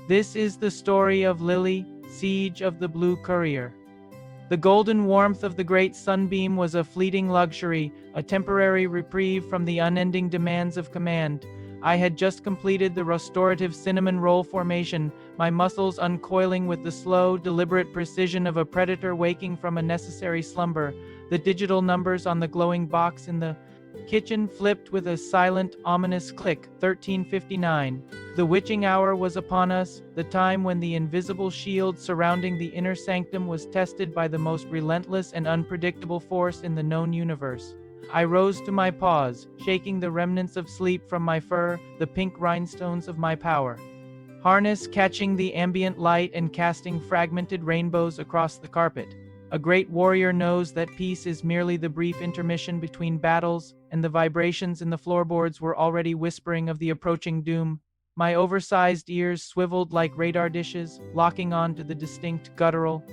This is the story of Lily, Siege of the Blue Courier. The golden warmth of the great sunbeam was a fleeting luxury, a temporary reprieve from the unending demands of command. I had just completed the restorative cinnamon roll formation, my muscles uncoiling with the slow, deliberate precision of a predator waking from a necessary slumber. The digital numbers on the glowing box in the kitchen flipped with a silent, ominous click. 13:59. The witching hour was upon us, the time when the invisible shield surrounding the inner sanctum was tested by the most relentless and unpredictable force in the known universe. I rose to my paws, shaking the remnants of sleep from my fur, the pink rhinestones of my power harness catching the ambient light and casting fragmented rainbows across the carpet. A great warrior knows that peace is merely the brief intermission between battles, and the vibrations in the floorboards were already whispering of the approaching doom. My oversized ears swiveled like radar dishes, locking on to the distinct guttural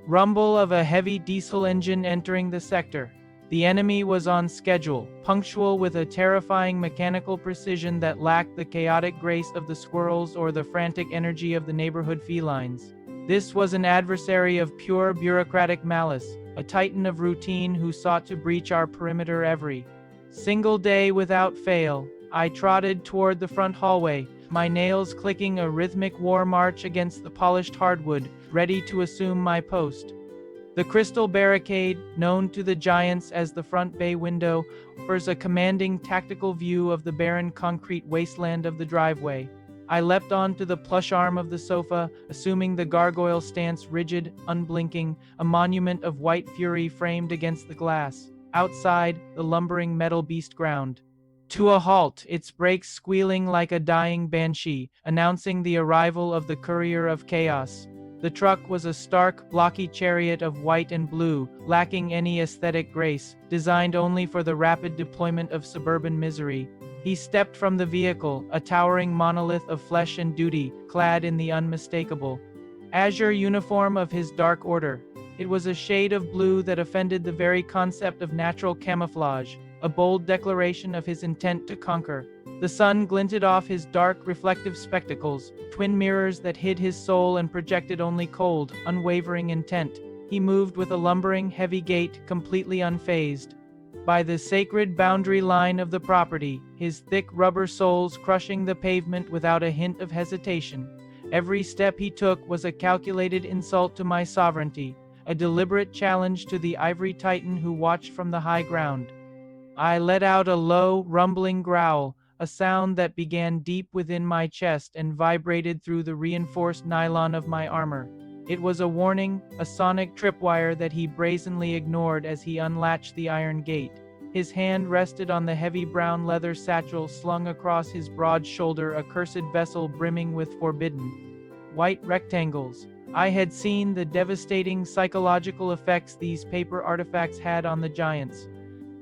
rumble of a heavy diesel engine entering the sector. The enemy was on schedule, punctual with a terrifying mechanical precision that lacked the chaotic grace of the squirrels or the frantic energy of the neighborhood felines. This was an adversary of pure bureaucratic malice, a titan of routine who sought to breach our perimeter every single day without fail. I trotted toward the front hallway, my nails clicking a rhythmic war march against the polished hardwood, ready to assume my post. The crystal barricade, known to the giants as the front bay window, offers a commanding tactical view of the barren concrete wasteland of the driveway. I leapt onto the plush arm of the sofa, assuming the gargoyle stance, rigid, unblinking, a monument of white fury framed against the glass. Outside, the lumbering metal beast ground to a halt, its brakes squealing like a dying banshee, announcing the arrival of the Courier of Chaos. The truck was a stark, blocky chariot of white and blue, lacking any aesthetic grace, designed only for the rapid deployment of suburban misery. He stepped from the vehicle, a towering monolith of flesh and duty, clad in the unmistakable azure uniform of his dark order. It was a shade of blue that offended the very concept of natural camouflage, a bold declaration of his intent to conquer. The sun glinted off his dark, reflective spectacles, twin mirrors that hid his soul and projected only cold, unwavering intent. He moved with a lumbering, heavy gait, completely unfazed by the sacred boundary line of the property, his thick rubber soles crushing the pavement without a hint of hesitation. Every step he took was a calculated insult to my sovereignty, a deliberate challenge to the ivory titan who watched from the high ground. I let out a low, rumbling growl, a sound that began deep within my chest and vibrated through the reinforced nylon of my armor. It was a warning, a sonic tripwire that he brazenly ignored as he unlatched the iron gate. His hand rested on the heavy brown leather satchel slung across his broad shoulder, a cursed vessel brimming with forbidden white rectangles. I had seen the devastating psychological effects these paper artifacts had on the giants.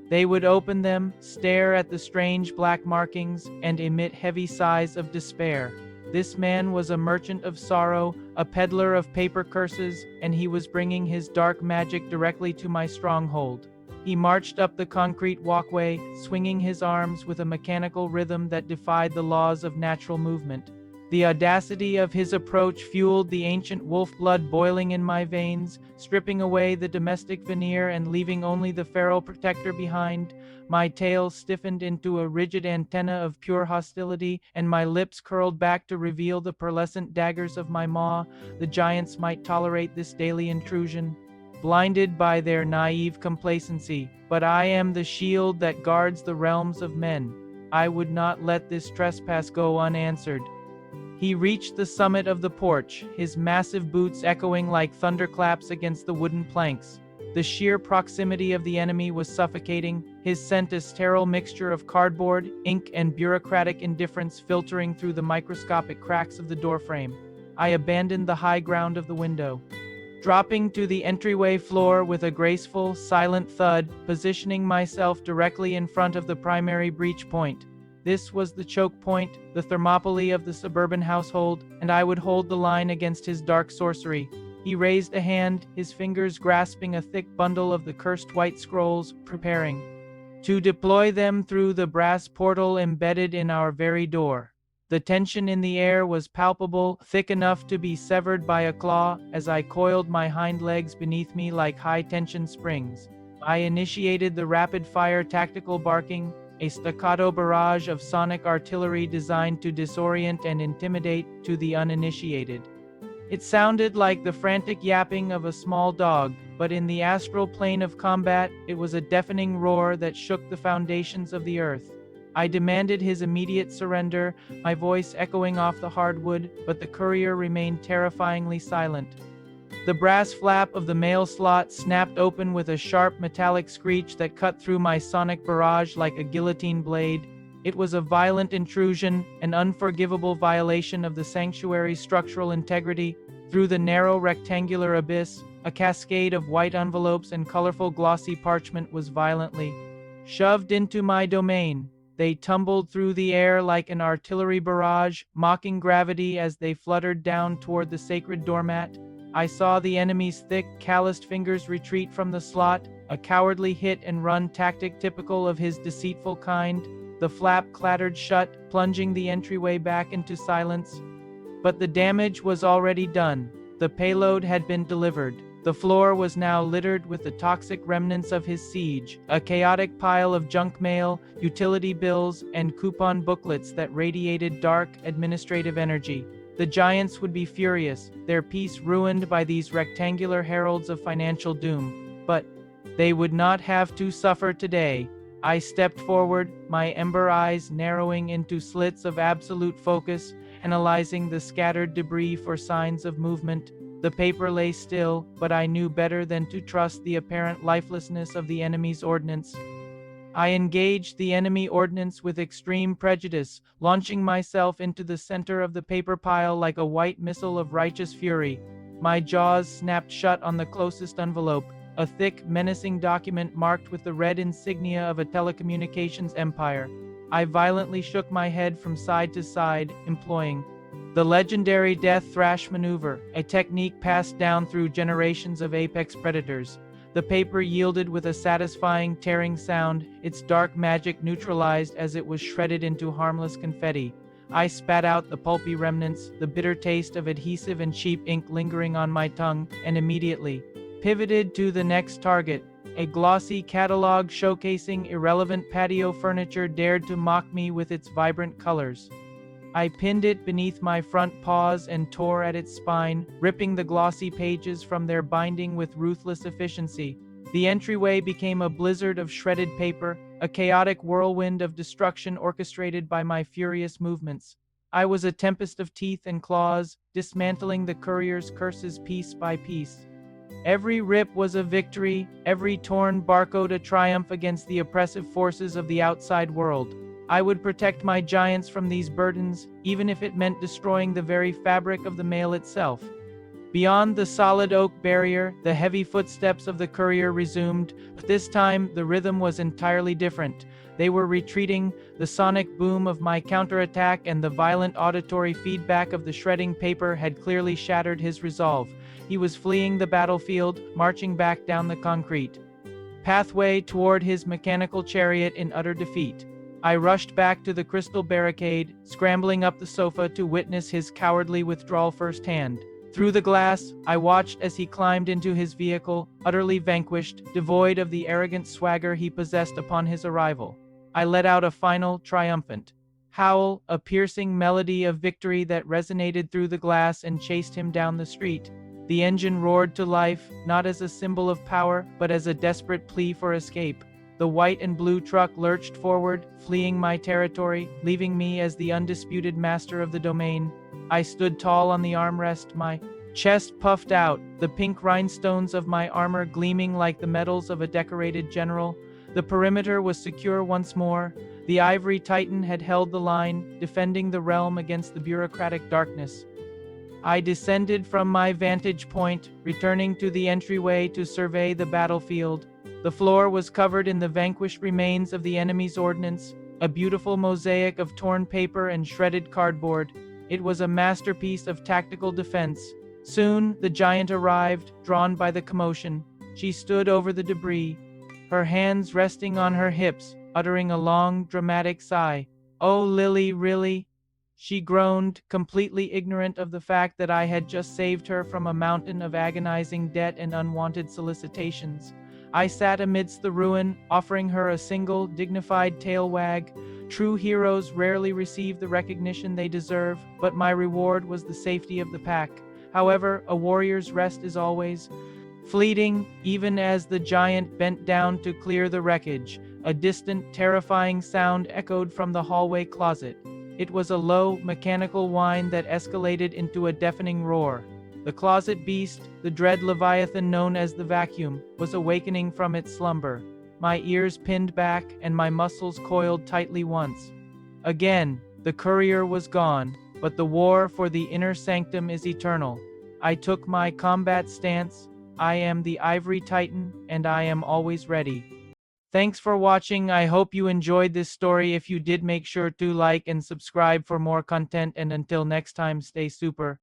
They would open them, stare at the strange black markings, and emit heavy sighs of despair. This man was a merchant of sorrow, a peddler of paper curses, and he was bringing his dark magic directly to my stronghold. He marched up the concrete walkway, swinging his arms with a mechanical rhythm that defied the laws of natural movement. The audacity of his approach fueled the ancient wolf blood boiling in my veins, stripping away the domestic veneer and leaving only the feral protector behind. My tail stiffened into a rigid antenna of pure hostility, and my lips curled back to reveal the pearlescent daggers of my maw. The giants might tolerate this daily intrusion, blinded by their naive complacency, but I am the shield that guards the realms of men. I would not let this trespass go unanswered. He reached the summit of the porch, his massive boots echoing like thunderclaps against the wooden planks. The sheer proximity of the enemy was suffocating, his scent a sterile mixture of cardboard, ink, and bureaucratic indifference filtering through the microscopic cracks of the doorframe. I abandoned the high ground of the window, dropping to the entryway floor with a graceful, silent thud, positioning myself directly in front of the primary breach point. This was the choke point, the Thermopylae of the suburban household, and I would hold the line against his dark sorcery. He raised a hand, his fingers grasping a thick bundle of the cursed white scrolls, preparing to deploy them through the brass portal embedded in our very door. The tension in the air was palpable, thick enough to be severed by a claw, as I coiled my hind legs beneath me like high-tension springs. I initiated the rapid-fire tactical barking, a staccato barrage of sonic artillery designed to disorient and intimidate to the uninitiated. It sounded like the frantic yapping of a small dog, but in the astral plane of combat, it was a deafening roar that shook the foundations of the earth. I demanded his immediate surrender, my voice echoing off the hardwood, but the courier remained terrifyingly silent. The brass flap of the mail slot snapped open with a sharp metallic screech that cut through my sonic barrage like a guillotine blade. It was a violent intrusion, an unforgivable violation of the sanctuary's structural integrity. Through the narrow rectangular abyss, a cascade of white envelopes and colorful glossy parchment was violently shoved into my domain. They tumbled through the air like an artillery barrage, mocking gravity as they fluttered down toward the sacred doormat. I saw the enemy's thick, calloused fingers retreat from the slot, a cowardly hit-and-run tactic typical of his deceitful kind. The flap clattered shut, plunging the entryway back into silence. But the damage was already done. The payload had been delivered. The floor was now littered with the toxic remnants of his siege, a chaotic pile of junk mail, utility bills, and coupon booklets that radiated dark, administrative energy. The giants would be furious, their peace ruined by these rectangular heralds of financial doom. But they would not have to suffer today. I stepped forward, my ember eyes narrowing into slits of absolute focus, analyzing the scattered debris for signs of movement. The paper lay still, but I knew better than to trust the apparent lifelessness of the enemy's ordnance. I engaged the enemy ordnance with extreme prejudice, launching myself into the center of the paper pile like a white missile of righteous fury. My jaws snapped shut on the closest envelope, a thick, menacing document marked with the red insignia of a telecommunications empire. I violently shook my head from side to side, employing the legendary death thrash maneuver, a technique passed down through generations of apex predators. The paper yielded with a satisfying tearing sound, its dark magic neutralized as it was shredded into harmless confetti. I spat out the pulpy remnants, the bitter taste of adhesive and cheap ink lingering on my tongue, and immediately pivoted to the next target. A glossy catalog showcasing irrelevant patio furniture dared to mock me with its vibrant colors. I pinned it beneath my front paws and tore at its spine, ripping the glossy pages from their binding with ruthless efficiency. The entryway became a blizzard of shredded paper, a chaotic whirlwind of destruction orchestrated by my furious movements. I was a tempest of teeth and claws, dismantling the courier's curses piece by piece. Every rip was a victory, every torn barcode a triumph against the oppressive forces of the outside world. I would protect my giants from these burdens, even if it meant destroying the very fabric of the mail itself. Beyond the solid oak barrier, the heavy footsteps of the courier resumed, but this time the rhythm was entirely different. They were retreating, the sonic boom of my counterattack and the violent auditory feedback of the shredding paper had clearly shattered his resolve. He was fleeing the battlefield, marching back down the concrete pathway toward his mechanical chariot in utter defeat. I rushed back to the crystal barricade, scrambling up the sofa to witness his cowardly withdrawal firsthand. Through the glass, I watched as he climbed into his vehicle, utterly vanquished, devoid of the arrogant swagger he possessed upon his arrival. I let out a final, triumphant howl, a piercing melody of victory that resonated through the glass and chased him down the street. The engine roared to life, not as a symbol of power, but as a desperate plea for escape. The white and blue truck lurched forward, fleeing my territory, leaving me as the undisputed master of the domain. I stood tall on the armrest, my chest puffed out, the pink rhinestones of my armor gleaming like the medals of a decorated general. The perimeter was secure once more. The ivory titan had held the line, defending the realm against the bureaucratic darkness. I descended from my vantage point, returning to the entryway to survey the battlefield. The floor was covered in the vanquished remains of the enemy's ordnance, a beautiful mosaic of torn paper and shredded cardboard. It was a masterpiece of tactical defense. Soon, the giant arrived, drawn by the commotion. She stood over the debris, her hands resting on her hips, uttering a long, dramatic sigh. "Oh, Lily, really?" She groaned, completely ignorant of the fact that I had just saved her from a mountain of agonizing debt and unwanted solicitations. I sat amidst the ruin, offering her a single, dignified tail wag. True heroes rarely receive the recognition they deserve, but my reward was the safety of the pack. However, a warrior's rest is always fleeting. Even as the giant bent down to clear the wreckage, a distant, terrifying sound echoed from the hallway closet. It was a low, mechanical whine that escalated into a deafening roar. The closet beast, the dread leviathan known as the vacuum, was awakening from its slumber. My ears pinned back and my muscles coiled tightly once. Again, the courier was gone, but the war for the inner sanctum is eternal. I took my combat stance. I am the Ivory Titan, and I am always ready. Thanks for watching. I hope you enjoyed this story. If you did, make sure to like and subscribe for more content, and until next time, stay super.